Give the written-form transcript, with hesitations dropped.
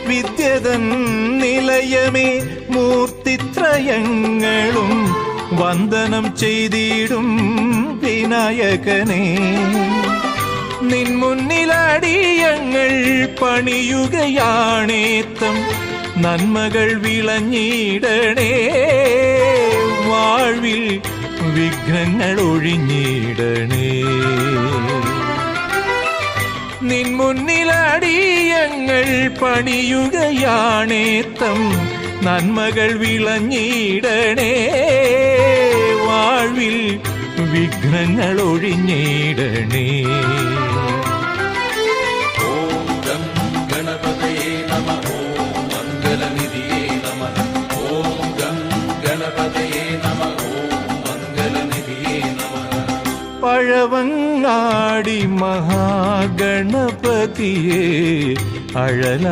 വിദ്യതൻ നിലയമേ മൂർത്തിത്രയങ്ങളും വന്ദനം ചെയ്തിടും വിനായകനേ. നിൻ മുന്നിലടിയങ്ങൾ പണിയുകയാണേത്തം നന്മകൾ വിളഞ്ഞിടണേ. വാഴ്വിൽ വിഘ്നങ്ങൾ ഒഴിഞ്ഞിടണേ. നിൻ മുന്നിലടിയങ്ങൾ പണിയുകയാണേത്തം നന്മകൾ വിളഞ്ഞിടണേ. വാഴ്വിൽ വിഘ്നങ്ങൾ ഒഴിഞ്ഞിടണേ. ഓം ഗം ഗണപതയേ നമഃ. ഓം മംഗലനിധിയേ നമഃ. ഓം ഗം ഗണപതയേ നമഃ. ഓം മംഗലനിധിയേ നമഃ. പഴവങ്ങാടി മഹാഗണപതിയേ അഴല